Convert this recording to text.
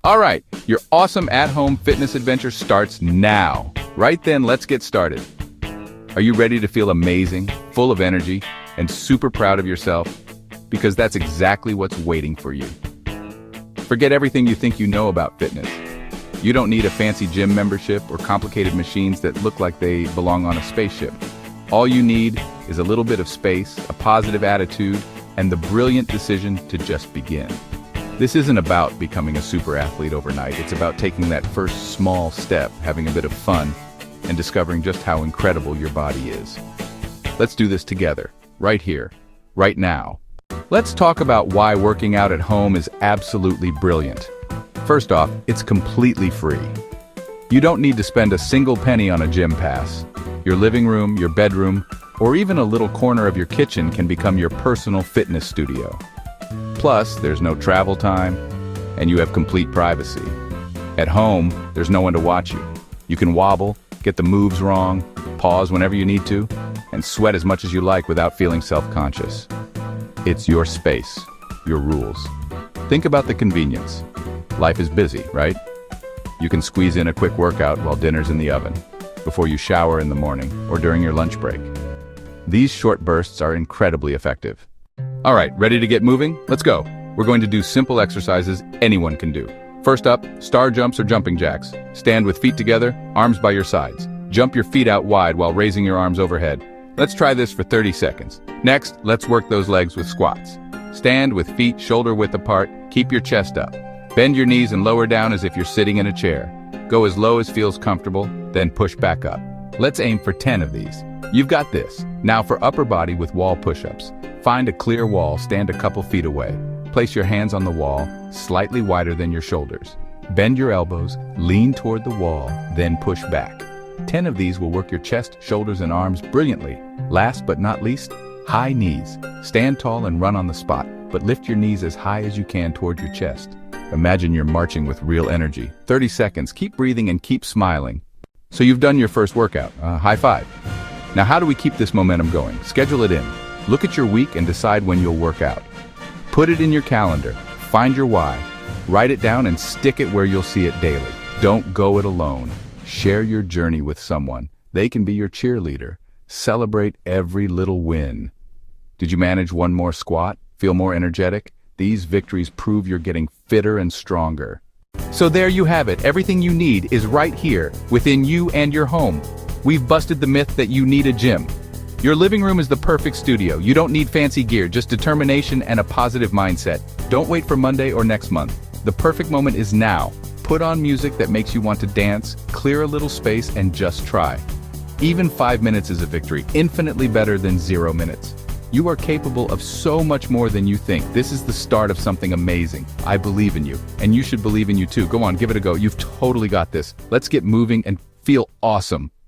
All right, your awesome at-home fitness adventure starts now. Right then, let's get started. Are you ready to feel amazing, full of energy, and super proud of yourself? Because that's exactly what's waiting for you. Forget everything you think you know about fitness. You don't need a fancy gym membership or complicated machines that look like they belong on a spaceship. All you need is a little bit of space, a positive attitude, and the brilliant decision to just begin. This isn't about becoming a super athlete overnight. It's about taking that first small step, having a bit of fun, and discovering just how incredible your body is. Let's do this together, right here, right now. Let's talk about why working out at home is absolutely brilliant. First off, it's completely free. You don't need to spend a single penny on a gym pass. Your living room, your bedroom, or even a little corner of your kitchen can become your personal fitness studio. Plus, there's no travel time, and you have complete privacy. At home, there's no one to watch you. You can wobble, get the moves wrong, pause whenever you need to, and sweat as much as you like without feeling self-conscious. It's your space, your rules. Think about the convenience. Life is busy, right? You can squeeze in a quick workout while dinner's in the oven, before you shower in the morning, or during your lunch break. These short bursts are incredibly effective. All right, ready to get moving? Let's go. We're going to do simple exercises anyone can do. First up, star jumps or jumping jacks. Stand with feet together, arms by your sides. Jump your feet out wide while raising your arms overhead. Let's try this for 30 seconds. Next, let's work those legs with squats. Stand with feet shoulder width apart, keep your chest up. Bend your knees and lower down as if you're sitting in a chair. Go as low as feels comfortable, then push back up. Let's aim for 10 of these. You've got this. Now for upper body with wall push-ups. Find a clear wall, stand a couple feet away. Place your hands on the wall, slightly wider than your shoulders. Bend your elbows, lean toward the wall, then push back. 10 of these will work your chest, shoulders, and arms brilliantly. Last but not least, high knees. Stand tall and run on the spot, but lift your knees as high as you can toward your chest. Imagine you're marching with real energy. 30 seconds, keep breathing and keep smiling. So you've done your first workout. High five. Now how do we keep this momentum going? Schedule it in. Look at your week and decide when you'll work out. Put it in your calendar. Find your why. Write it down and stick it where you'll see it daily. Don't go it alone. Share your journey with someone. They can be your cheerleader. Celebrate every little win. Did you manage one more squat? Feel more energetic? These victories prove you're getting fitter and stronger. So there you have it. Everything you need is right here, within you and your home. We've busted the myth that you need a gym. Your living room is the perfect studio. You don't need fancy gear, just determination and a positive mindset. Don't wait for Monday or next month. The perfect moment is now. Put on music that makes you want to dance, clear a little space, and just try. Even 5 minutes is a victory, infinitely better than 0 minutes. You are capable of so much more than you think. This is the start of something amazing. I believe in you, and you should believe in you too. Go on, give it a go. You've totally got this. Let's get moving and feel awesome.